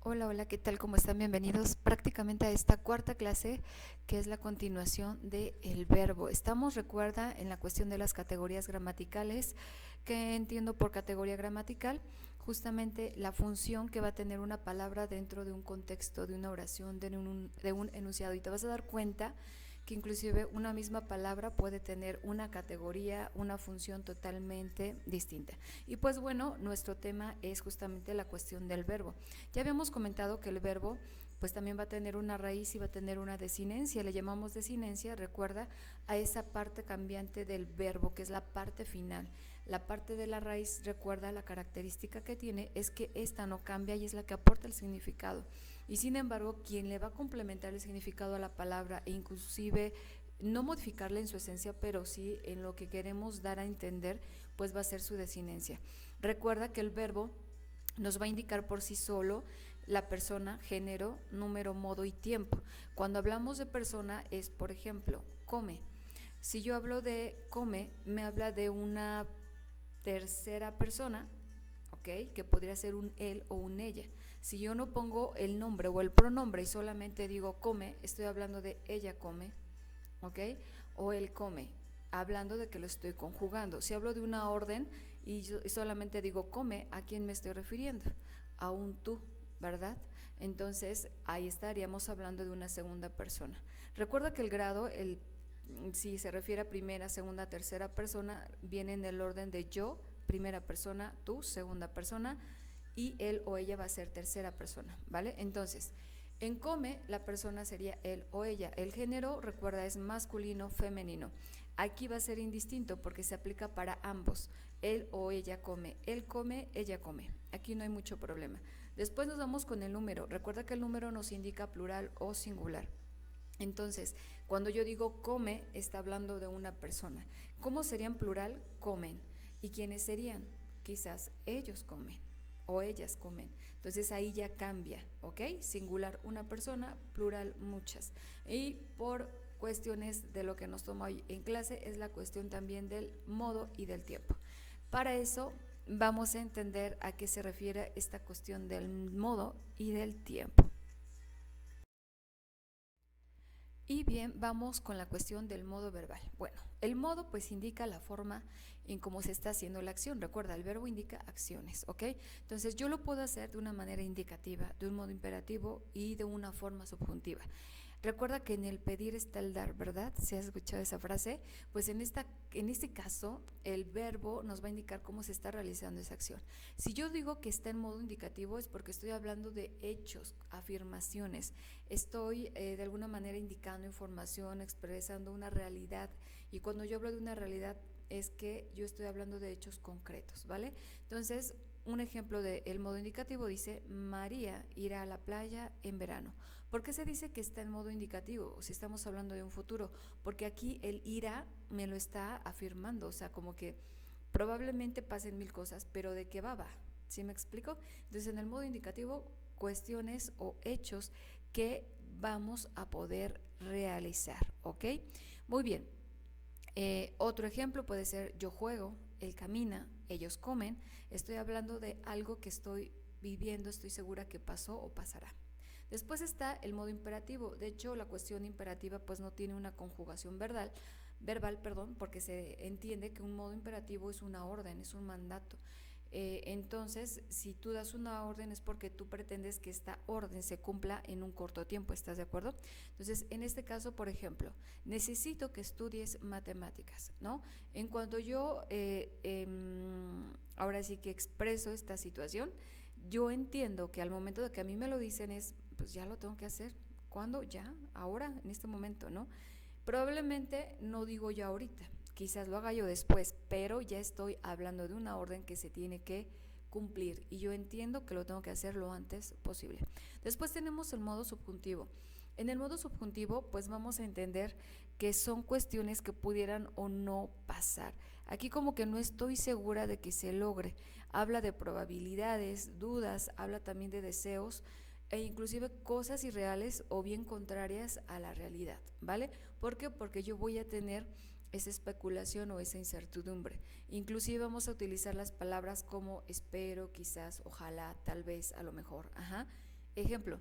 Hola, hola, ¿qué tal? ¿Cómo están? Bienvenidos prácticamente a esta cuarta clase que es la continuación del verbo. Estamos, recuerda, en la cuestión de las categorías gramaticales. ¿Qué entiendo por categoría gramatical? Justamente la función que va a tener una palabra dentro de un contexto, de una oración, de un enunciado. Y te vas a dar cuenta que inclusive una misma palabra puede tener una categoría, una función totalmente distinta. Y pues bueno, nuestro tema es justamente la cuestión del verbo. Ya habíamos comentado que el verbo pues también va a tener una raíz y va a tener una desinencia. Le llamamos desinencia, recuerda, a esa parte cambiante del verbo, que es la parte final. La parte de la raíz, recuerda, la característica que tiene es que esta no cambia y es la que aporta el significado. Y sin embargo, quien le va a complementar el significado a la palabra e inclusive no modificarla en su esencia, pero sí en lo que queremos dar a entender, pues va a ser su desinencia. Recuerda que el verbo nos va a indicar por sí solo la persona, género, número, modo y tiempo. Cuando hablamos de persona es, por ejemplo, come. Si yo hablo de come, me habla de una tercera persona, ¿ok? Que podría ser un él o un ella. Si yo no pongo el nombre o el pronombre y solamente digo come, estoy hablando de ella come, ¿ok? O él come, hablando de que lo estoy conjugando. Si hablo de una orden y yo solamente digo come, ¿a quién me estoy refiriendo? A un tú, ¿verdad? Entonces ahí estaríamos hablando de una segunda persona. Recuerda que el grado, si se refiere a primera, segunda, tercera persona, viene en el orden de yo, primera persona, tú, segunda persona, y él o ella va a ser tercera persona, ¿vale? Entonces, en come, la persona sería él o ella. El género, recuerda, es masculino, femenino. Aquí va a ser indistinto porque se aplica para ambos. Él o ella come. Él come, ella come. Aquí no hay mucho problema. Después nos vamos con el número. Recuerda que el número nos indica plural o singular. Entonces, cuando yo digo come, está hablando de una persona. ¿Cómo serían plural? Comen. ¿Y quiénes serían? Quizás ellos comen o ellas comen. Entonces ahí ya cambia, ¿ok? Singular una persona, plural muchas. Y por cuestiones de lo que nos toma hoy en clase es la cuestión también del modo y del tiempo. Para eso vamos a entender a qué se refiere esta cuestión del modo y del tiempo. Y bien, vamos con la cuestión del modo verbal. Bueno, el modo pues indica la forma en cómo se está haciendo la acción. Recuerda, el verbo indica acciones, ¿ok? Entonces yo lo puedo hacer de una manera indicativa, de un modo imperativo y de una forma subjuntiva. Recuerda que en el pedir está el dar, ¿verdad? Si has escuchado esa frase, pues en este caso el verbo nos va a indicar cómo se está realizando esa acción. Si yo digo que está en modo indicativo es porque estoy hablando de hechos, afirmaciones, estoy de alguna manera indicando información, expresando una realidad, y cuando yo hablo de una realidad es que yo estoy hablando de hechos concretos, ¿vale? Entonces, un ejemplo del modo indicativo dice: María irá a la playa en verano. ¿Por qué se dice que está en modo indicativo si estamos hablando de un futuro? Porque aquí el irá me lo está afirmando, o sea, como que probablemente pasen mil cosas, pero ¿de qué va? ¿Sí me explico? Entonces, en el modo indicativo, cuestiones o hechos que vamos a poder realizar, ¿ok? Muy bien. Otro ejemplo puede ser yo juego, él camina, ellos comen. Estoy hablando de algo que estoy viviendo, estoy segura que pasó o pasará. Después está el modo imperativo. De hecho, la cuestión imperativa pues no tiene una conjugación verbal, perdón, porque se entiende que un modo imperativo es una orden, es un mandato. Entonces, si tú das una orden es porque tú pretendes que esta orden se cumpla en un corto tiempo, ¿estás de acuerdo? Entonces, en este caso, por ejemplo, necesito que estudies matemáticas, ¿no? En cuanto yo ahora sí que expreso esta situación, yo entiendo que al momento de que a mí me lo dicen es, pues ya lo tengo que hacer. ¿Cuándo? Ya, ahora, en este momento, ¿no? Probablemente no digo ya ahorita, quizás lo haga yo después, pero ya estoy hablando de una orden que se tiene que cumplir y yo entiendo que lo tengo que hacer lo antes posible. Después tenemos el modo subjuntivo. En el modo subjuntivo, pues vamos a entender que son cuestiones que pudieran o no pasar. Aquí como que no estoy segura de que se logre. Habla de probabilidades, dudas, habla también de deseos e inclusive cosas irreales o bien contrarias a la realidad, ¿vale? ¿Por qué? Porque yo voy a tener esa especulación o esa incertidumbre. Inclusive vamos a utilizar las palabras como espero, quizás, ojalá, tal vez, a lo mejor, ajá. Ejemplo,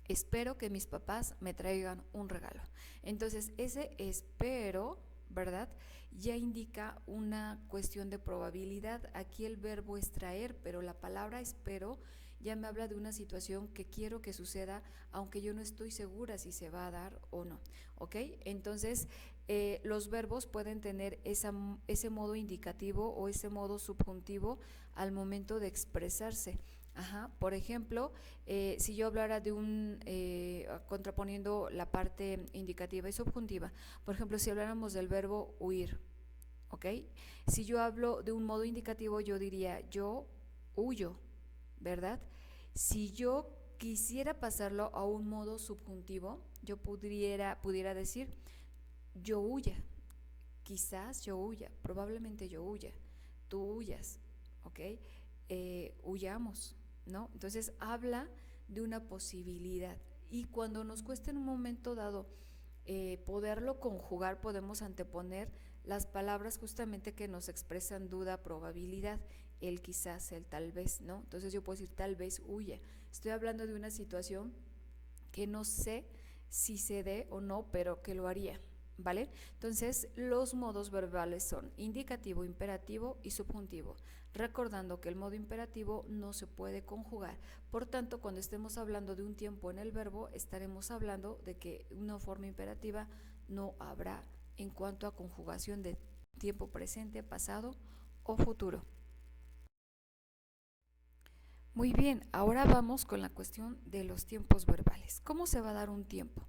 espero que mis papás me traigan un regalo. Entonces, ese espero, ¿verdad? Ya indica una cuestión de probabilidad. Aquí el verbo es traer, pero la palabra espero ya me habla de una situación que quiero que suceda, aunque yo no estoy segura si se va a dar o no. ¿Ok? Entonces, los verbos pueden tener ese modo indicativo o ese modo subjuntivo al momento de expresarse. Ajá. Por ejemplo, si yo hablara de contraponiendo la parte indicativa y subjuntiva, por ejemplo, si habláramos del verbo huir, ¿ok? Si yo hablo de un modo indicativo, yo diría yo huyo, ¿verdad? Si yo quisiera pasarlo a un modo subjuntivo, yo pudiera decir yo huya, quizás yo huya, probablemente yo huya, tú huyas, ¿ok? Huyamos, ¿no? Entonces habla de una posibilidad y cuando nos cuesta en un momento dado poderlo conjugar, podemos anteponer las palabras justamente que nos expresan duda, probabilidad, el quizás, el tal vez, ¿no? Entonces yo puedo decir tal vez huya. Estoy hablando de una situación que no sé si se dé o no, pero que lo haría, ¿vale? Entonces, los modos verbales son indicativo, imperativo y subjuntivo, recordando que el modo imperativo no se puede conjugar. Por tanto, cuando estemos hablando de un tiempo en el verbo, estaremos hablando de que una forma imperativa no habrá en cuanto a conjugación de tiempo presente, pasado o futuro. Muy bien, ahora vamos con la cuestión de los tiempos verbales. ¿Cómo se va a dar un tiempo?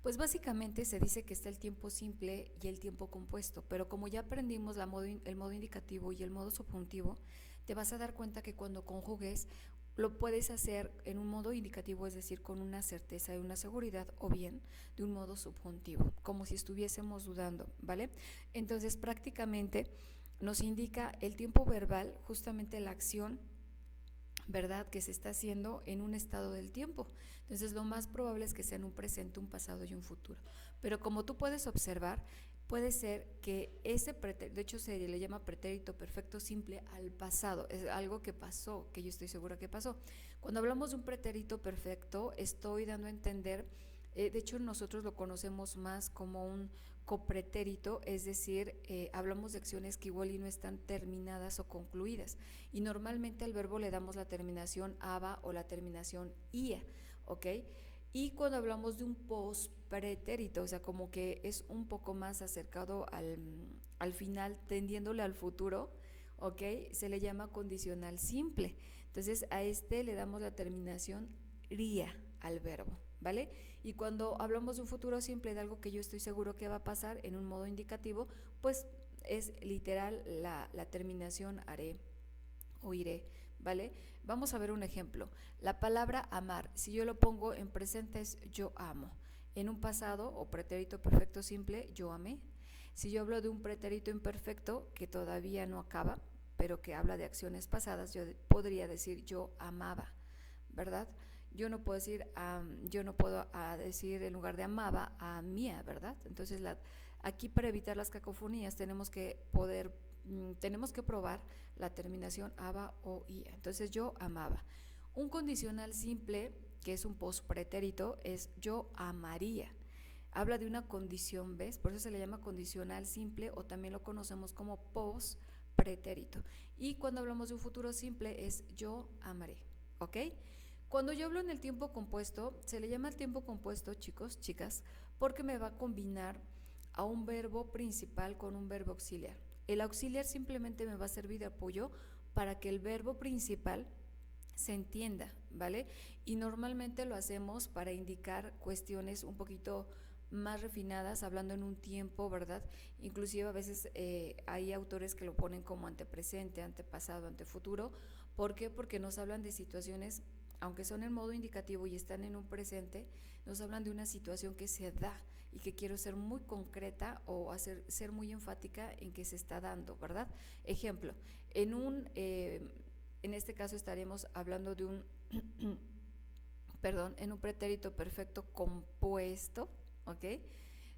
Pues básicamente se dice que está el tiempo simple y el tiempo compuesto, pero como ya aprendimos el modo indicativo y el modo subjuntivo, te vas a dar cuenta que cuando conjugues lo puedes hacer en un modo indicativo, es decir, con una certeza y una seguridad, o bien de un modo subjuntivo, como si estuviésemos dudando, ¿vale? Entonces prácticamente nos indica el tiempo verbal justamente la acción, ¿verdad?, que se está haciendo en un estado del tiempo. Entonces lo más probable es que sea en un presente, un pasado y un futuro. Pero como tú puedes observar, puede ser que de hecho se le llama pretérito perfecto simple al pasado, es algo que pasó, que yo estoy segura que pasó. Cuando hablamos de un pretérito perfecto, estoy dando a entender, de hecho nosotros lo conocemos más como un copretérito, es decir, hablamos de acciones que igual y no están terminadas o concluidas, y normalmente al verbo le damos la terminación aba o la terminación ia, ¿ok? Y cuando hablamos de un pospretérito, o sea, como que es un poco más acercado al final, tendiéndole al futuro, ¿ok? Se le llama condicional simple. Entonces a este le damos la terminación ría al verbo, ¿vale? Y cuando hablamos de un futuro simple, de algo que yo estoy seguro que va a pasar en un modo indicativo, pues es literal la terminación haré o iré, ¿vale? Vamos a ver un ejemplo. La palabra amar, si yo lo pongo en presente es yo amo. En un pasado o pretérito perfecto simple, yo amé. Si yo hablo de un pretérito imperfecto que todavía no acaba, pero que habla de acciones pasadas, yo podría decir yo amaba, ¿verdad? Yo no puedo decir, yo no puedo decir en lugar de amaba, amía, ¿verdad? Entonces, aquí para evitar las cacofonías tenemos que probar la terminación aba o ia. Entonces, yo amaba. Un condicional simple, que es un pospretérito, es yo amaría. Habla de una condición, ¿ves? Por eso se le llama condicional simple o también lo conocemos como pospretérito. Y cuando hablamos de un futuro simple es yo amaré, ¿ok? Cuando yo hablo en el tiempo compuesto, se le llama el tiempo compuesto, chicos, chicas, porque me va a combinar a un verbo principal con un verbo auxiliar. El auxiliar simplemente me va a servir de apoyo para que el verbo principal se entienda, ¿vale? Y normalmente lo hacemos para indicar cuestiones un poquito más refinadas, hablando en un tiempo, ¿verdad? Inclusive a veces hay autores que lo ponen como antepresente, antepasado, antefuturo. ¿Por qué? Porque nos hablan de situaciones, aunque son en modo indicativo y están en un presente, nos hablan de una situación que se da y que quiero ser muy concreta o ser muy enfática en que se está dando, ¿verdad? Ejemplo, en este caso estaríamos hablando de en un pretérito perfecto compuesto, ¿ok?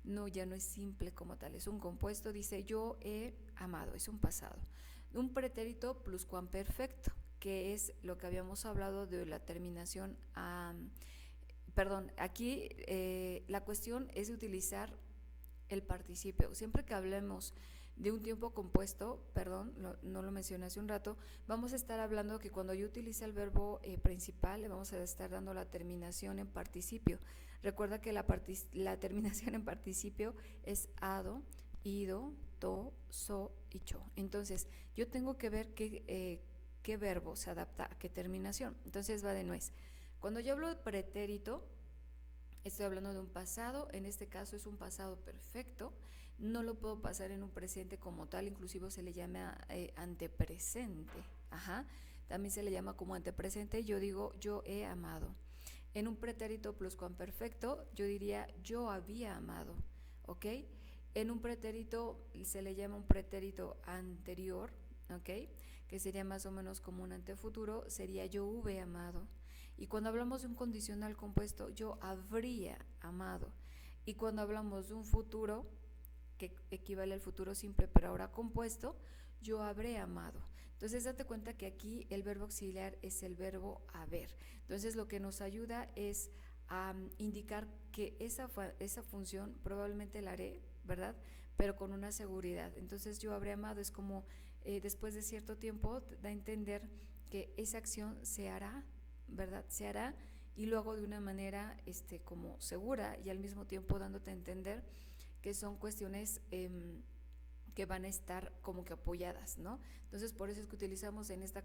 No, ya no es simple como tal, es un compuesto, dice yo he amado, es un pasado. Un pretérito pluscuamperfecto, que es lo que habíamos hablado de la terminación a... Perdón, aquí la cuestión es de utilizar el participio. Siempre que hablemos de un tiempo compuesto, perdón, no lo mencioné hace un rato, vamos a estar hablando que cuando yo utilice el verbo principal, le vamos a estar dando la terminación en participio. Recuerda que la terminación en participio es ado, ido, to, so y cho. Entonces, yo tengo que ver qué verbo se adapta a qué terminación. Entonces va de nuez. Cuando yo hablo de pretérito, estoy hablando de un pasado, en este caso es un pasado perfecto, no lo puedo pasar en un presente como tal, inclusive se le llama antepresente, ajá, también se le llama como antepresente, yo digo yo he amado. En un pretérito pluscuamperfecto yo diría yo había amado, ¿ok? En un pretérito se le llama un pretérito anterior, ¿ok? Que sería más o menos como un antefuturo, sería yo hube amado. Y cuando hablamos de un condicional compuesto, yo habría amado. Y cuando hablamos de un futuro, que equivale al futuro simple, pero ahora compuesto, yo habré amado. Entonces, date cuenta que aquí el verbo auxiliar es el verbo haber. Entonces, lo que nos ayuda es a indicar que esa función probablemente la haré, ¿verdad? Pero con una seguridad. Entonces, yo habré amado es como después de cierto tiempo da a entender que esa acción se hará, ¿verdad? Se hará y lo hago de una manera como segura y al mismo tiempo dándote a entender que son cuestiones que van a estar como que apoyadas, ¿no? Entonces, por eso es que utilizamos en esta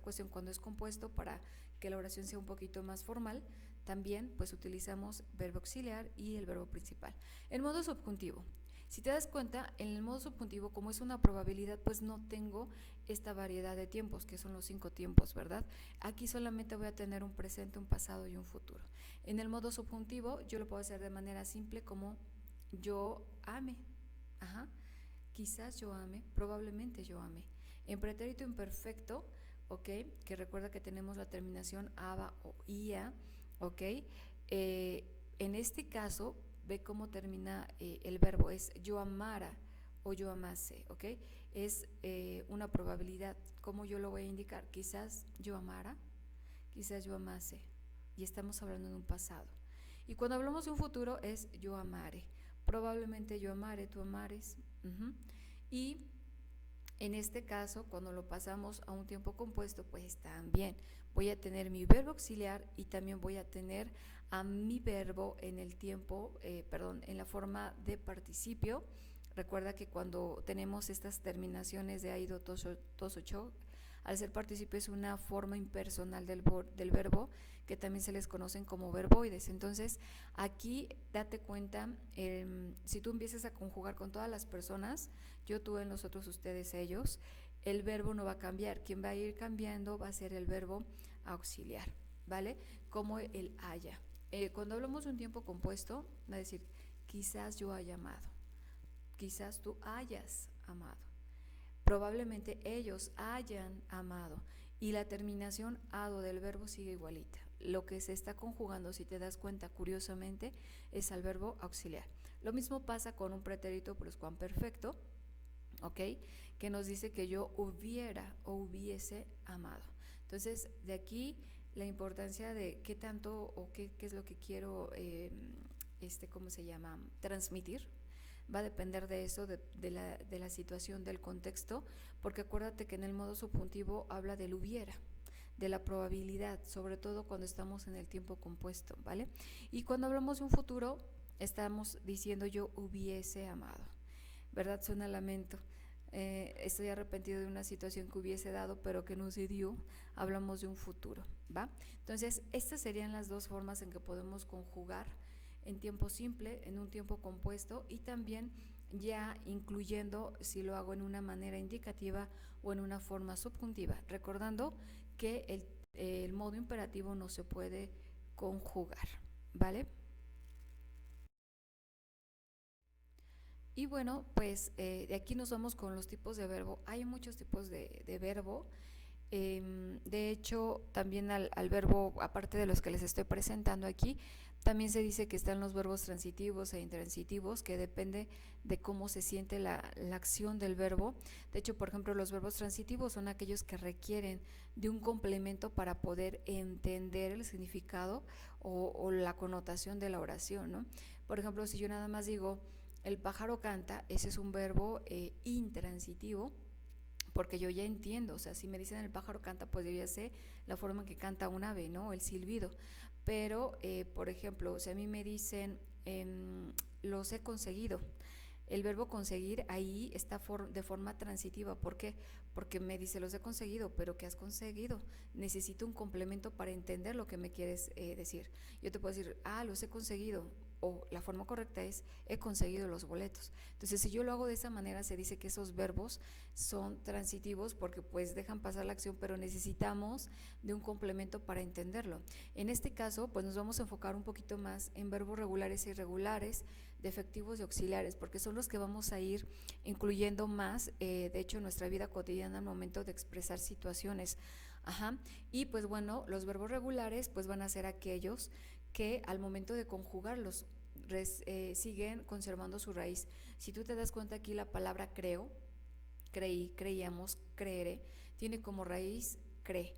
cuestión cuando es compuesto para que la oración sea un poquito más formal, también pues utilizamos verbo auxiliar y el verbo principal. En modo subjuntivo, si te das cuenta, en el modo subjuntivo, como es una probabilidad, pues no tengo esta variedad de tiempos, que son los 5 tiempos, ¿verdad? Aquí solamente voy a tener un presente, un pasado y un futuro. En el modo subjuntivo, yo lo puedo hacer de manera simple como yo ame, ajá, quizás yo ame, probablemente yo ame. En pretérito imperfecto, ¿ok? Que recuerda que tenemos la terminación aba o ia, ¿ok? En este caso, ve cómo termina el verbo, es yo amara o yo amase, ¿ok? Es una probabilidad, ¿cómo yo lo voy a indicar? Quizás yo amara, quizás yo amase, y estamos hablando de un pasado. Y cuando hablamos de un futuro es yo amaré, probablemente yo amare, tú amares, y en este caso, cuando lo pasamos a un tiempo compuesto, pues también voy a tener mi verbo auxiliar y también voy a tener a mi verbo en el tiempo, en la forma de participio. Recuerda que cuando tenemos estas terminaciones de aido, toso, cho, al ser participio es una forma impersonal del verbo, que también se les conocen como verboides. Entonces, aquí date cuenta, si tú empiezas a conjugar con todas las personas, yo, tú, él, nosotros, ustedes, ellos, el verbo no va a cambiar. Quien va a ir cambiando va a ser el verbo auxiliar, ¿vale? Como el haya. Cuando hablamos de un tiempo compuesto, va a decir, quizás yo haya amado, quizás tú hayas amado, probablemente ellos hayan amado, y la terminación ado del verbo sigue igualita. Lo que se está conjugando, si te das cuenta, curiosamente, es al verbo auxiliar. Lo mismo pasa con un pretérito pluscuamperfecto, ¿ok? Que nos dice que yo hubiera o hubiese amado. Entonces, de aquí la importancia de qué tanto o qué es lo que quiero, ¿cómo se llama? Transmitir. Va a depender de eso, de la situación, del contexto, porque acuérdate que en el modo subjuntivo habla del hubiera, de la probabilidad, sobre todo cuando estamos en el tiempo compuesto, ¿vale? Y cuando hablamos de un futuro, estamos diciendo yo hubiese amado, ¿verdad? Suena lamento. Estoy arrepentido de una situación que hubiese dado, pero que no se dio. Hablamos de un futuro, ¿va? Entonces, estas serían las dos formas en que podemos conjugar en tiempo simple, en un tiempo compuesto, y también ya incluyendo si lo hago en una manera indicativa o en una forma subjuntiva, recordando que el modo imperativo no se puede conjugar, ¿vale? Y bueno, pues de aquí nos vamos con los tipos de verbo. Hay muchos tipos de verbo. De hecho, también al verbo, aparte de los que les estoy presentando aquí, también se dice que están los verbos transitivos e intransitivos, que depende de cómo se siente la acción del verbo. De hecho, por ejemplo, los verbos transitivos son aquellos que requieren de un complemento para poder entender el significado o la connotación de la oración, ¿no? Por ejemplo, si yo nada más digo, el pájaro canta, ese es un verbo intransitivo, porque yo ya entiendo, o sea, si me dicen el pájaro canta, pues yo ya sé la forma en que canta un ave, ¿no? El silbido. Pero, por ejemplo, si a mí me dicen, los he conseguido, el verbo conseguir ahí está de forma transitiva. ¿Por qué? Porque me dice los he conseguido, pero ¿qué has conseguido? Necesito un complemento para entender lo que me quieres decir. Yo te puedo decir, los he conseguido, o la forma correcta es he conseguido los boletos. Entonces, si yo lo hago de esa manera, se dice que esos verbos son transitivos porque pues dejan pasar la acción, pero necesitamos de un complemento para entenderlo. En este caso, pues nos vamos a enfocar un poquito más en verbos regulares e irregulares, defectivos y auxiliares, porque son los que vamos a ir incluyendo más, de hecho, en nuestra vida cotidiana al momento de expresar situaciones. Ajá. Y pues bueno, los verbos regulares pues van a ser aquellos que al momento de conjugarlos siguen conservando su raíz. Si tú te das cuenta aquí, la palabra creo, creí, creíamos, creeré, tiene como raíz cree.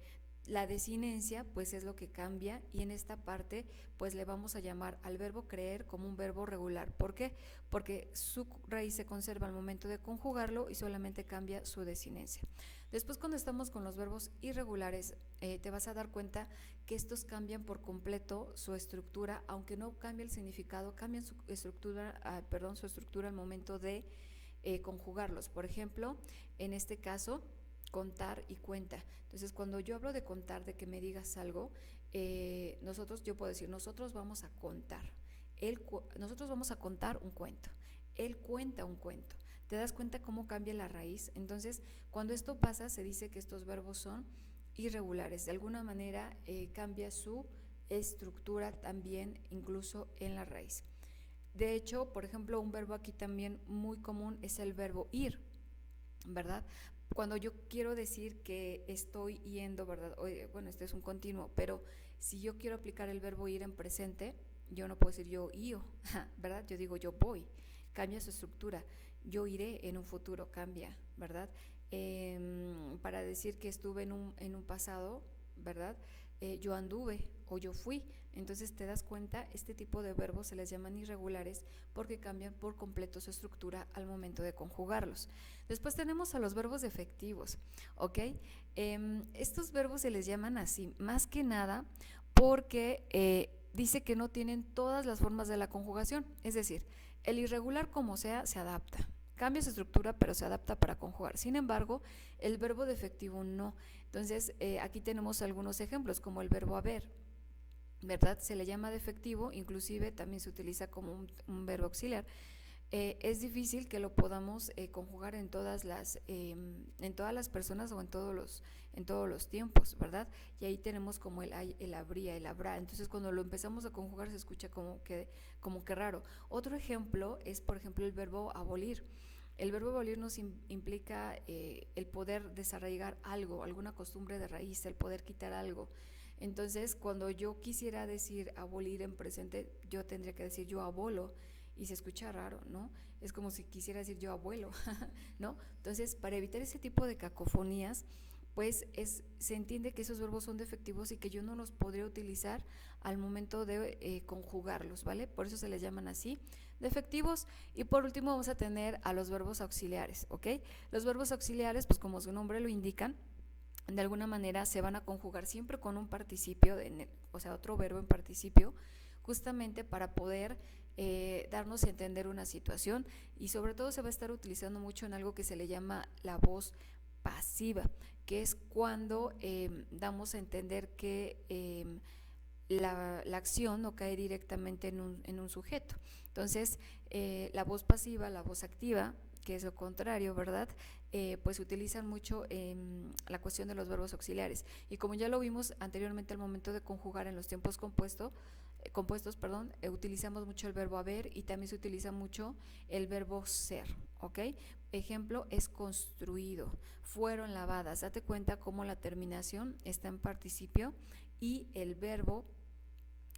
La desinencia pues es lo que cambia, y en esta parte pues le vamos a llamar al verbo creer como un verbo regular. ¿Por qué? Porque su raíz se conserva al momento de conjugarlo y solamente cambia su desinencia. Después, cuando estamos con los verbos irregulares, te vas a dar cuenta que estos cambian por completo su estructura, aunque no cambie el significado, cambian su estructura, su estructura al momento de conjugarlos. Por ejemplo, en este caso, contar y cuenta. Entonces, cuando yo hablo de contar, de que me digas algo, yo puedo decir, nosotros vamos a contar. Nosotros vamos a contar un cuento. Él cuenta un cuento. ¿Te das cuenta cómo cambia la raíz? Entonces, cuando esto pasa, se dice que estos verbos son irregulares. De alguna manera cambia su estructura también, incluso en la raíz. De hecho, por ejemplo, un verbo aquí también muy común es el verbo ir, ¿verdad? Cuando yo quiero decir que estoy yendo, ¿verdad? Bueno, este es un continuo, pero si yo quiero aplicar el verbo ir en presente, yo no puedo decir yo ío, ¿verdad? Yo digo yo voy, cambia su estructura. Yo iré en un futuro, cambia, ¿verdad? Para decir que estuve en un pasado, ¿verdad? Yo anduve o yo fui. Entonces, te das cuenta, este tipo de verbos se les llaman irregulares porque cambian por completo su estructura al momento de conjugarlos. Después tenemos a los verbos defectivos, ¿ok? Estos verbos se les llaman así, más que nada porque dice que no tienen todas las formas de la conjugación. Es decir, el irregular, como sea, se adapta. Cambia su estructura, pero se adapta para conjugar. Sin embargo, el verbo defectivo no. Entonces, aquí tenemos algunos ejemplos, como el verbo haber, ¿verdad? Se le llama defectivo, inclusive también se utiliza como un verbo auxiliar. Es difícil que lo podamos conjugar en todas las personas o en todos los tiempos, ¿verdad? Y ahí tenemos como el hay, el habría, el habrá. Entonces, cuando lo empezamos a conjugar se escucha como que raro. Otro ejemplo es, por ejemplo, el verbo abolir. El verbo abolir nos implica el poder desarraigar algo, alguna costumbre de raíz, el poder quitar algo. Entonces, cuando yo quisiera decir abolir en presente, yo tendría que decir yo abolo, y se escucha raro, ¿no? Es como si quisiera decir yo abuelo, ¿no? Entonces, para evitar ese tipo de cacofonías, pues se entiende que esos verbos son defectivos y que yo no los podría utilizar al momento de conjugarlos, ¿vale? Por eso se les llaman así, defectivos. Y por último vamos a tener a los verbos auxiliares, ¿ok? Los verbos auxiliares, pues como su nombre lo indican, de alguna manera se van a conjugar siempre con un participio, o sea, otro verbo en participio, justamente para poder darnos a entender una situación, y sobre todo se va a estar utilizando mucho en algo que se le llama la voz pasiva, que es cuando damos a entender que la acción no cae directamente en un sujeto. Entonces, la voz pasiva, la voz activa, que es lo contrario, ¿verdad? Pues utilizan mucho la cuestión de los verbos auxiliares. Y como ya lo vimos anteriormente al momento de conjugar en los tiempos compuestos, utilizamos mucho el verbo haber y también se utiliza mucho el verbo ser, ¿ok? Ejemplo, es construido, fueron lavadas. Date cuenta cómo la terminación está en participio y el verbo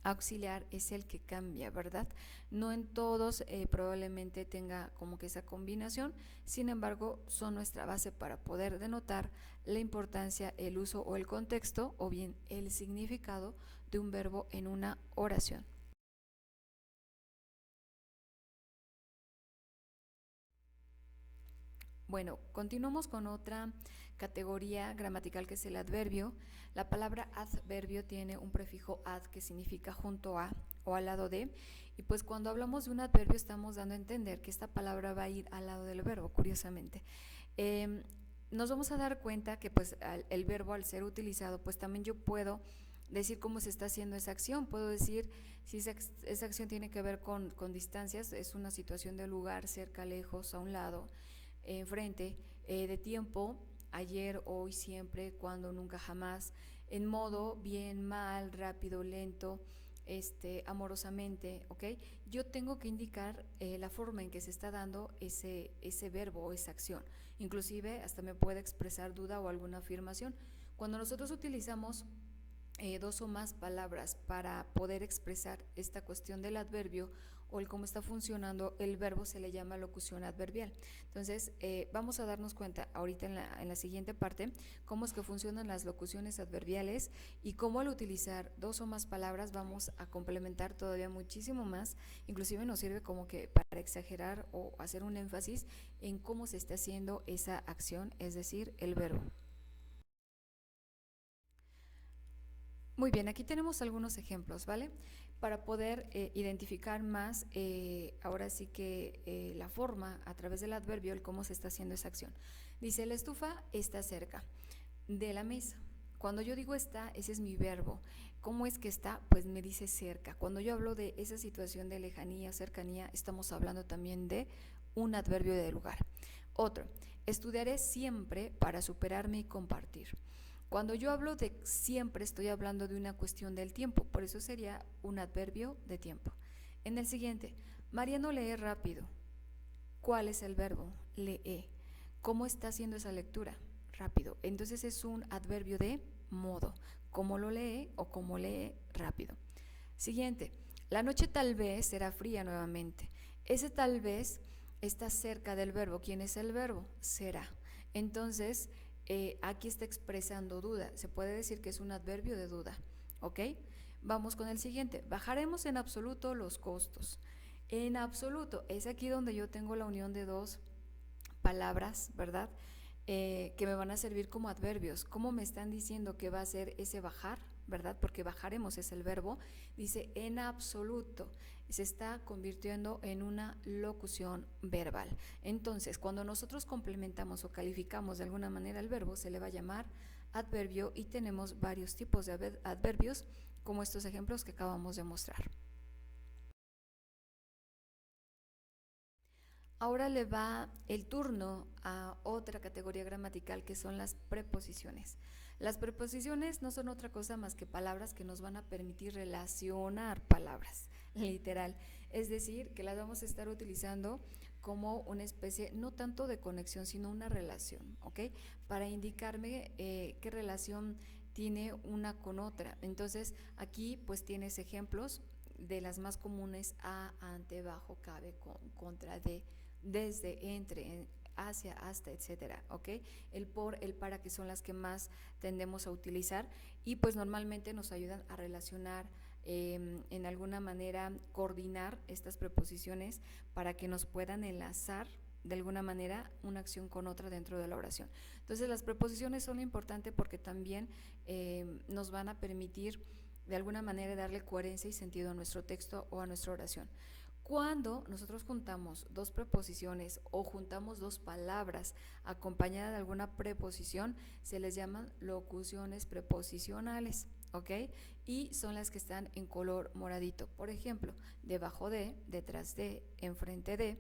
auxiliar es el que cambia, ¿verdad? No en todos probablemente tenga como que esa combinación, sin embargo son nuestra base para poder denotar la importancia, el uso o el contexto o bien el significado de un verbo en una oración. Bueno, continuamos con otra categoría gramatical que es el adverbio. La palabra adverbio tiene un prefijo ad que significa junto a o al lado de, y pues cuando hablamos de un adverbio estamos dando a entender que esta palabra va a ir al lado del verbo, curiosamente. Nos vamos a dar cuenta que pues el verbo al ser utilizado, pues también yo puedo decir cómo se está haciendo esa acción. Puedo decir si esa acción tiene que ver con distancias, es una situación de lugar, cerca, lejos, a un lado, enfrente, de tiempo, ayer, hoy, siempre, cuando, nunca, jamás, en modo, bien, mal, rápido, lento, amorosamente, ¿ok? Yo tengo que indicar la forma en que se está dando ese verbo o esa acción. Inclusive hasta me puede expresar duda o alguna afirmación. Cuando nosotros utilizamos dos o más palabras para poder expresar esta cuestión del adverbio o el cómo está funcionando el verbo, se le llama locución adverbial. Entonces, vamos a darnos cuenta ahorita en la siguiente parte cómo es que funcionan las locuciones adverbiales y cómo al utilizar dos o más palabras vamos a complementar todavía muchísimo más. Inclusive nos sirve como que para exagerar o hacer un énfasis en cómo se está haciendo esa acción, es decir, el verbo. Muy bien, aquí tenemos algunos ejemplos, ¿vale? Para poder identificar más, ahora sí que la forma a través del adverbio, el cómo se está haciendo esa acción. Dice, la estufa está cerca de la mesa. Cuando yo digo está, ese es mi verbo. ¿Cómo es que está? Pues me dice cerca. Cuando yo hablo de esa situación de lejanía, cercanía, estamos hablando también de un adverbio de lugar. Otro, estudiaré siempre para superarme y compartir. Cuando yo hablo de siempre, estoy hablando de una cuestión del tiempo, por eso sería un adverbio de tiempo. En el siguiente, Mariano lee rápido. ¿Cuál es el verbo? Lee. ¿Cómo está haciendo esa lectura? Rápido. Entonces es un adverbio de modo. ¿Cómo lo lee o cómo lee rápido? Siguiente, la noche tal vez será fría nuevamente. Ese tal vez está cerca del verbo. ¿Quién es el verbo? Será. Entonces, aquí está expresando duda. Se puede decir que es un adverbio de duda. ¿Ok? Vamos con el siguiente. Bajaremos en absoluto los costos. En absoluto, es aquí donde yo tengo la unión de dos palabras, ¿verdad? Que me van a servir como adverbios. ¿Cómo me están diciendo que va a ser ese bajar? ¿Verdad? Porque bajaremos es el verbo. Dice en absoluto. Se está convirtiendo en una locución verbal. Entonces, cuando nosotros complementamos o calificamos de alguna manera el verbo, se le va a llamar adverbio y tenemos varios tipos de adverbios, como estos ejemplos que acabamos de mostrar. Ahora le va el turno a otra categoría gramatical que son las preposiciones. Las preposiciones no son otra cosa más que palabras que nos van a permitir relacionar palabras, literal. Es decir, que las vamos a estar utilizando como una especie, no tanto de conexión, sino una relación, ¿ok? Para indicarme qué relación tiene una con otra. Entonces, aquí pues tienes ejemplos de las más comunes: a, ante, bajo, cabe, con, contra, de, desde, entre, hacia, hasta, etcétera, ¿ok? El por, el para, que son las que más tendemos a utilizar y pues normalmente nos ayudan a relacionar, en alguna manera coordinar estas preposiciones para que nos puedan enlazar de alguna manera una acción con otra dentro de la oración. Entonces las preposiciones son importantes porque también nos van a permitir de alguna manera darle coherencia y sentido a nuestro texto o a nuestra oración. Cuando nosotros juntamos dos preposiciones o juntamos dos palabras acompañadas de alguna preposición, se les llaman locuciones preposicionales, ¿ok? Y son las que están en color moradito. Por ejemplo, debajo de, detrás de, enfrente de,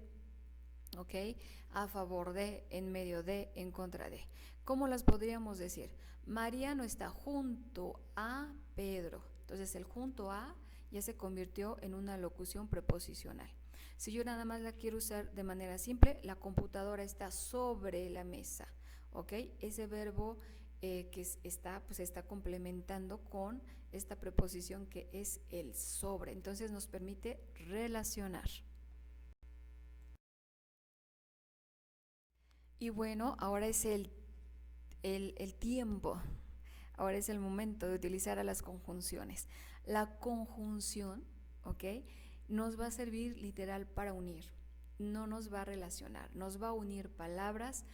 ¿ok? A favor de, en medio de, en contra de. ¿Cómo las podríamos decir? María no está junto a Pedro. Entonces el junto a ya se convirtió en una locución preposicional. Si yo nada más la quiero usar de manera simple, la computadora está sobre la mesa, ¿ok? Ese verbo pues está complementando con esta preposición que es el sobre. Entonces nos permite relacionar. Y bueno, ahora es el tiempo. Ahora es el momento de utilizar a las conjunciones. La conjunción, ¿ok? Nos va a servir literal para unir. No nos va a relacionar. Nos va a unir palabras,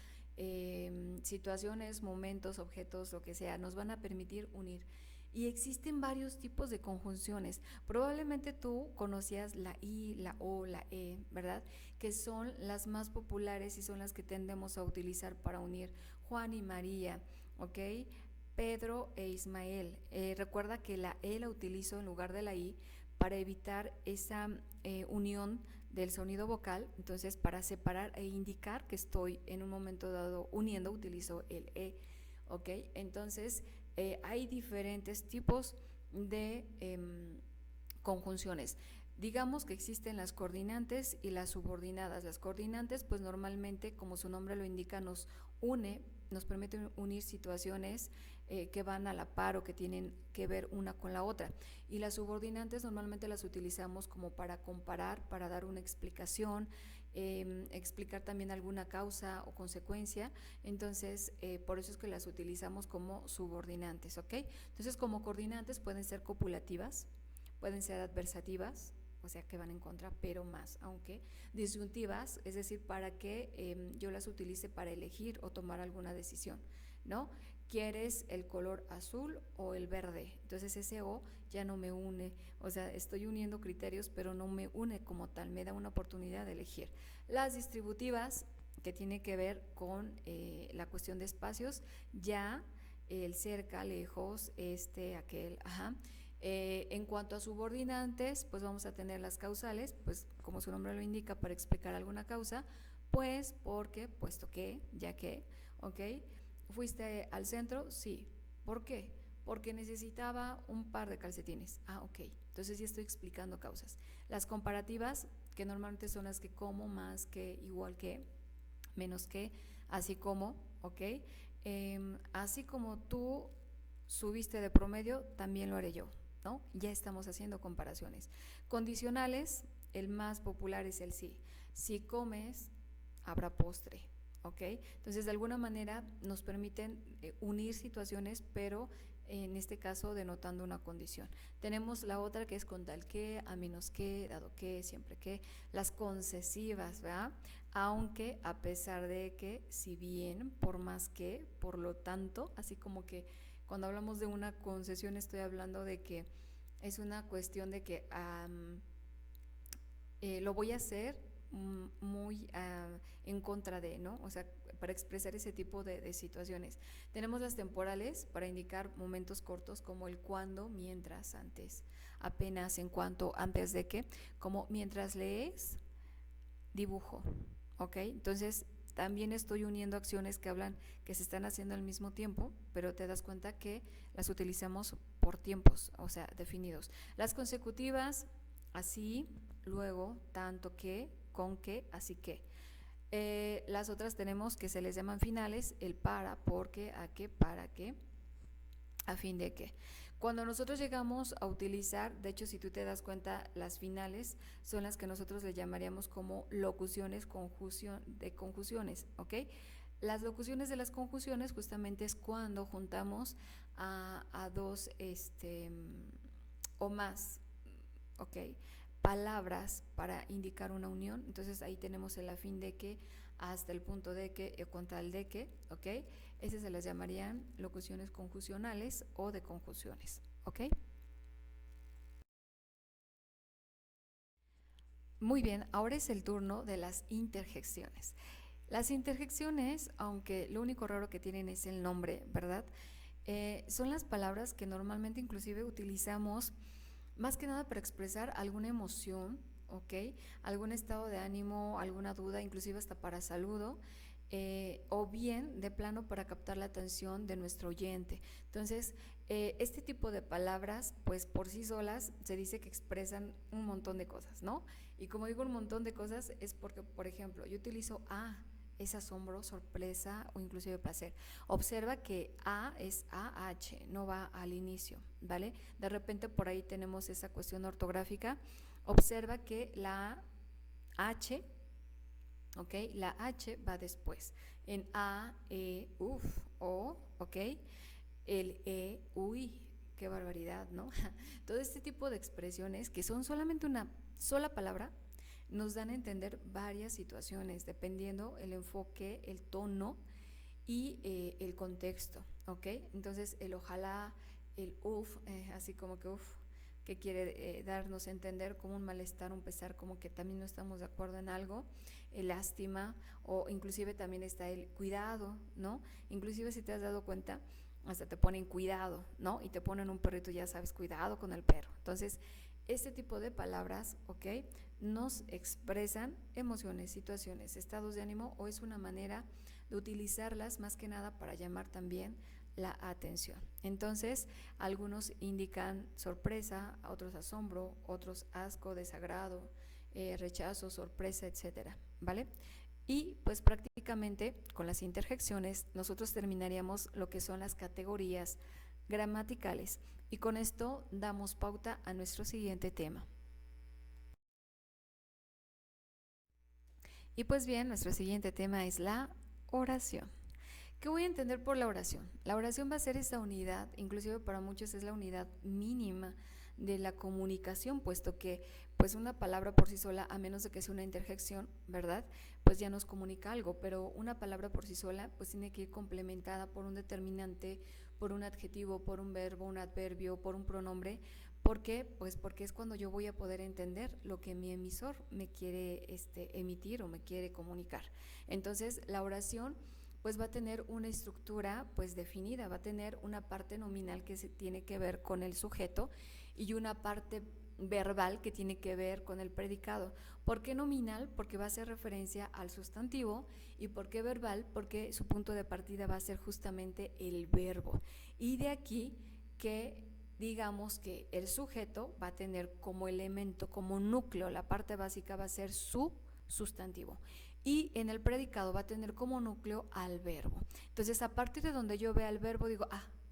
situaciones, momentos, objetos, lo que sea. Nos van a permitir unir. Y existen varios tipos de conjunciones. Probablemente tú conocías la I, la O, la E, ¿verdad? Que son las más populares y son las que tendemos a utilizar para unir Juan y María, ¿ok? Pedro e Ismael. Recuerda que la E la utilizo en lugar de la I para evitar esa unión del sonido vocal. Entonces, para separar e indicar que estoy en un momento dado uniendo, utilizo el E, ¿ok? Entonces, hay diferentes tipos de conjunciones. Digamos que existen las coordinantes y las subordinadas. Las coordinantes, pues normalmente, como su nombre lo indica, nos permite unir situaciones que van a la par o que tienen que ver una con la otra. Y las subordinantes normalmente las utilizamos como para comparar, para dar una explicación, explicar también alguna causa o consecuencia. Entonces, por eso es que las utilizamos como subordinantes, ¿ok? Entonces, como coordinantes pueden ser copulativas, pueden ser adversativas, o sea que van en contra, pero más, aunque disyuntivas, es decir, para que yo las utilice para elegir o tomar alguna decisión, ¿no? ¿Quieres el color azul o el verde? Entonces ese O ya no me une, o sea, estoy uniendo criterios, pero no me une como tal, me da una oportunidad de elegir. Las distributivas, que tiene que ver con la cuestión de espacios, ya el cerca, lejos, aquel, ajá. En cuanto a subordinantes, pues vamos a tener las causales, pues como su nombre lo indica, para explicar alguna causa, pues, porque, puesto que, ya que, ¿ok? ¿Fuiste al centro? Sí. ¿Por qué? Porque necesitaba un par de calcetines. Ah, ok. Entonces ya estoy explicando causas. Las comparativas, que normalmente son las que como, más que, igual que, menos que, así como, ¿ok? Así como tú subiste de promedio, también lo haré yo, ¿no? Ya estamos haciendo comparaciones. Condicionales, el más popular es el sí. Si comes, habrá postre, ¿ok? Entonces, de alguna manera nos permiten unir situaciones, pero en este caso denotando una condición. Tenemos la otra que es con tal que, a menos que, dado que, siempre que, las concesivas, ¿verdad? Aunque, a pesar de que, si bien, por más que, por lo tanto, así como que cuando hablamos de una concesión estoy hablando de que es una cuestión de que lo voy a hacer muy en contra de, ¿no? O sea, para expresar ese tipo de situaciones. Tenemos las temporales para indicar momentos cortos como el cuando, mientras, antes, apenas, en cuanto, antes de que, como mientras lees, dibujo, ¿ok? Entonces, también estoy uniendo acciones que hablan, que se están haciendo al mismo tiempo, pero te das cuenta que las utilizamos por tiempos, o sea, definidos. Las consecutivas, así, luego, tanto que, con que, así que. Las otras tenemos que se les llaman finales, el para, porque, a qué, para qué, a fin de que. Cuando nosotros llegamos a utilizar, de hecho si tú te das cuenta, las finales son las que nosotros le llamaríamos como locuciones de conjunciones, ¿ok? Las locuciones de las conjunciones justamente es cuando juntamos a dos o más, ¿ok? Palabras para indicar una unión. Entonces ahí tenemos el a fin de que, hasta el punto de que, con tal de que, ¿ok? Esas se las llamarían locuciones conjuncionales o de conjunciones, ¿ok? Muy bien, ahora es el turno de las interjecciones. Las interjecciones, aunque lo único raro que tienen es el nombre, ¿verdad? Son las palabras que normalmente inclusive utilizamos más que nada para expresar alguna emoción, ¿ok? Algún estado de ánimo, alguna duda, inclusive hasta para saludo, o bien de plano para captar la atención de nuestro oyente. Entonces, este tipo de palabras, pues por sí solas, se dice que expresan un montón de cosas, ¿no? Y como digo un montón de cosas es porque, por ejemplo, yo utilizo a, es asombro, sorpresa o inclusive placer. Observa que a es AH, no va al inicio, ¿vale? De repente por ahí tenemos esa cuestión ortográfica. Observa que la H, ¿ok? La H va después. En A, E, uf, O, ¿ok? El E, uy, qué barbaridad, ¿no? Todo este tipo de expresiones que son solamente una sola palabra nos dan a entender varias situaciones dependiendo el enfoque, el tono y el contexto, ¿ok? Entonces el ojalá, el uf, así como que uf, que quiere darnos a entender como un malestar, un pesar, como que también no estamos de acuerdo en algo, el lástima, o inclusive también está el cuidado, ¿no? Inclusive si te has dado cuenta, hasta te ponen cuidado, ¿no? Y te ponen un perrito, ya sabes, cuidado con el perro. Entonces, este tipo de palabras, ¿ok? Nos expresan emociones, situaciones, estados de ánimo, o es una manera de utilizarlas más que nada para llamar también la atención. Entonces, algunos indican sorpresa, otros asombro, otros asco, desagrado, rechazo, sorpresa, etcétera, ¿vale? Y pues prácticamente con las interjecciones nosotros terminaríamos lo que son las categorías gramaticales y con esto damos pauta a nuestro siguiente tema. Y pues bien, nuestro siguiente tema es la oración. ¿Qué voy a entender por la oración? La oración va a ser esa unidad, inclusive para muchos es la unidad mínima de la comunicación, puesto que pues una palabra por sí sola, a menos de que sea una interjección, ¿verdad? Pues ya nos comunica algo, pero una palabra por sí sola pues tiene que ir complementada por un determinante, por un adjetivo, por un verbo, un adverbio, por un pronombre. ¿Por qué? Pues porque es cuando yo voy a poder entender lo que mi emisor me quiere emitir o me quiere comunicar. Entonces, la oración pues va a tener una estructura pues definida, va a tener una parte nominal que se tiene que ver con el sujeto y una parte verbal que tiene que ver con el predicado. ¿Por qué nominal? Porque va a hacer referencia al sustantivo. ¿Y por qué verbal? Porque su punto de partida va a ser justamente el verbo. Y de aquí que digamos que el sujeto va a tener como elemento, como núcleo, la parte básica va a ser su sustantivo. Y en el predicado va a tener como núcleo al verbo. Entonces, a partir de donde yo vea el verbo, digo,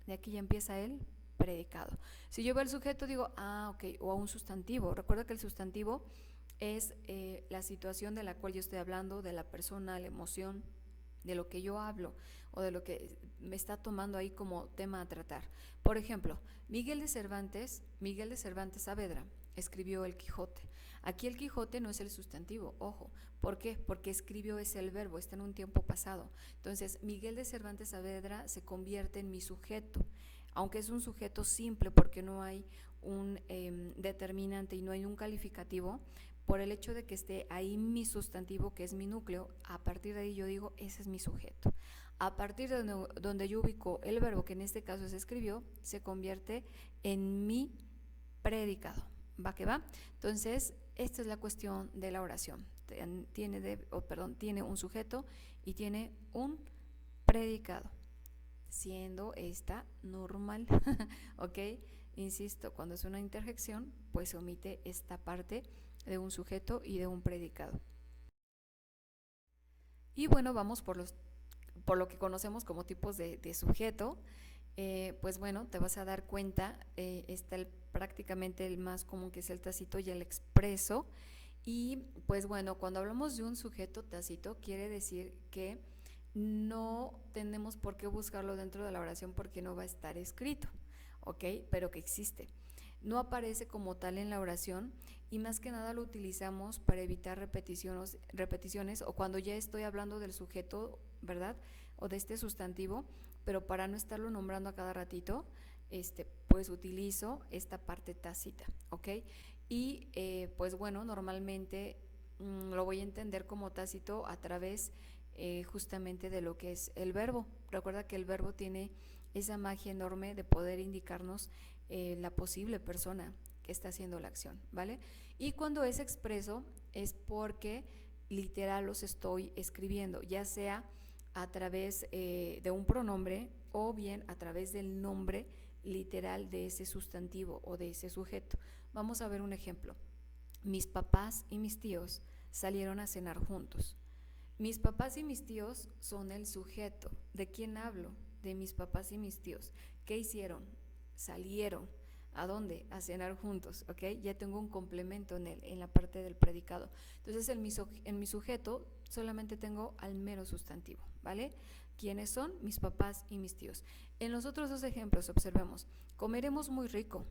de aquí ya empieza el predicado. Si yo veo el sujeto, digo, ok, o a un sustantivo. Recuerda que el sustantivo es la situación de la cual yo estoy hablando, de la persona, la emoción, de lo que yo hablo o de lo que me está tomando ahí como tema a tratar. Por ejemplo, Miguel de Cervantes Saavedra escribió El Quijote. Aquí el Quijote no es el sustantivo, ojo. ¿Por qué? Porque escribió es el verbo, está en un tiempo pasado. Entonces, Miguel de Cervantes Saavedra se convierte en mi sujeto, aunque es un sujeto simple porque no hay un determinante y no hay un calificativo. Por el hecho de que esté ahí mi sustantivo, que es mi núcleo, a partir de ahí yo digo, ese es mi sujeto. A partir de donde yo ubico el verbo, que en este caso se escribió, se convierte en mi predicado. ¿Va que va? Entonces, esta es la cuestión de la oración. Tiene un sujeto y tiene un predicado, siendo esta normal. ¿Ok? Insisto, cuando es una interjección, pues se omite esta parte de un sujeto y de un predicado. Y bueno, vamos por lo que conocemos como tipos de sujeto. Pues bueno, te vas a dar cuenta, está prácticamente el más común, que es el tácito y el expreso. Y pues bueno, cuando hablamos de un sujeto tácito, quiere decir que no tenemos por qué buscarlo dentro de la oración porque no va a estar escrito, ¿ok? Pero que existe. No aparece como tal en la oración y más que nada lo utilizamos para evitar repeticiones o cuando ya estoy hablando del sujeto, ¿verdad? O de este sustantivo, pero para no estarlo nombrando a cada ratito, pues utilizo esta parte tácita, ¿ok? Y pues bueno, normalmente lo voy a entender como tácito a través justamente de lo que es el verbo. Recuerda que el verbo tiene esa magia enorme de poder indicarnos la posible persona que está haciendo la acción, ¿vale? Y cuando es expreso es porque literal los estoy escribiendo, ya sea a través de un pronombre o bien a través del nombre literal de ese sustantivo o de ese sujeto. Vamos a ver un ejemplo. mis papás y mis tíos salieron a cenar juntos. Mis papás y mis tíos son el sujeto. ¿De quién hablo? De mis papás y mis tíos. ¿Qué hicieron? Salieron. ¿A dónde? A cenar juntos, ¿ok? Ya tengo un complemento en la parte del predicado. Entonces, en mi sujeto solamente tengo al mero sustantivo, ¿vale? ¿Quiénes son? Mis papás y mis tíos. En los otros dos ejemplos observemos, comeremos muy rico.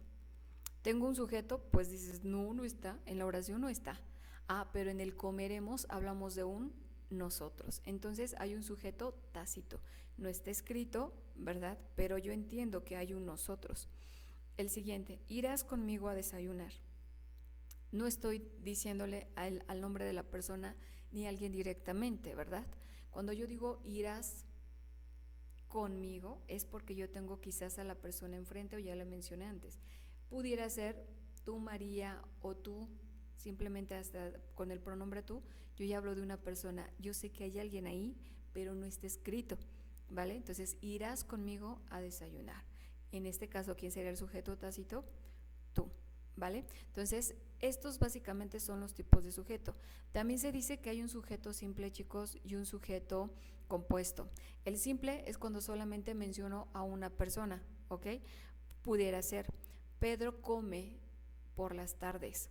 Tengo un sujeto, pues dices, no, no está, en la oración no está. Ah, pero en el comeremos hablamos de un nosotros. Entonces hay un sujeto tácito. No está escrito, ¿verdad? Pero yo entiendo que hay un nosotros. El siguiente, irás conmigo a desayunar. No estoy diciéndole al nombre de la persona ni a alguien directamente, ¿verdad? Cuando yo digo irás conmigo es porque yo tengo quizás a la persona enfrente o ya la mencioné antes. Pudiera ser tú, María, o tú, simplemente hasta con el pronombre tú, yo ya hablo de una persona, yo sé que hay alguien ahí, pero no está escrito, ¿vale? Entonces, irás conmigo a desayunar. En este caso, ¿quién sería el sujeto tácito? Tú, ¿vale? Entonces, estos básicamente son los tipos de sujeto. También se dice que hay un sujeto simple, chicos, y un sujeto compuesto. El simple es cuando solamente menciono a una persona, ¿ok? Pudiera ser, Pedro come por las tardes.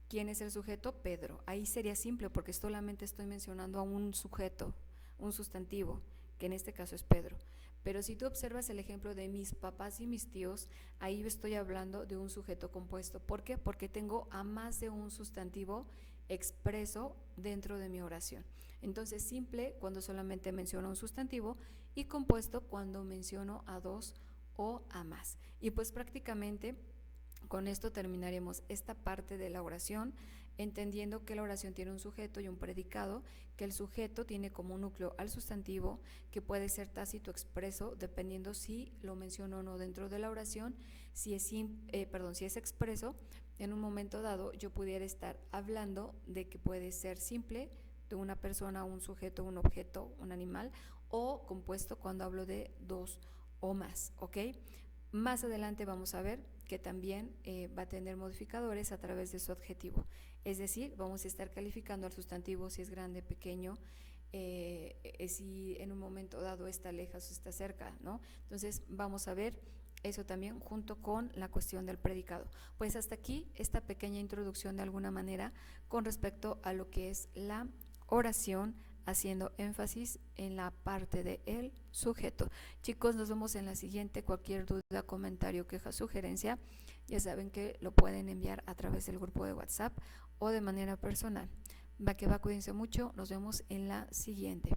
¿Quién es el sujeto? Pedro. Ahí sería simple porque solamente estoy mencionando a un sujeto, un sustantivo, que en este caso es Pedro. Pero si tú observas el ejemplo de mis papás y mis tíos, ahí estoy hablando de un sujeto compuesto. ¿Por qué? Porque tengo a más de un sustantivo expreso dentro de mi oración. Entonces, simple cuando solamente menciono un sustantivo y compuesto cuando menciono a dos o a más. Y pues prácticamente con esto terminaremos esta parte de la oración, entendiendo que la oración tiene un sujeto y un predicado, que el sujeto tiene como núcleo al sustantivo, que puede ser tácito o expreso, dependiendo si lo menciono o no dentro de la oración. Si es expreso, en un momento dado yo pudiera estar hablando de que puede ser simple, de una persona, un sujeto, un objeto, un animal, o compuesto cuando hablo de dos o más, ¿ok? Más adelante vamos a ver que también va a tener modificadores a través de su adjetivo. Es decir, vamos a estar calificando al sustantivo si es grande, pequeño, si en un momento dado está lejos o está cerca, ¿no? Entonces vamos a ver eso también junto con la cuestión del predicado. Pues hasta aquí esta pequeña introducción de alguna manera con respecto a lo que es la oración, haciendo énfasis en la parte de el sujeto. Chicos, nos vemos en la siguiente. Cualquier duda, comentario, queja, sugerencia, ya saben que lo pueden enviar a través del grupo de WhatsApp o de manera personal. Va que va, cuídense mucho. Nos vemos en la siguiente.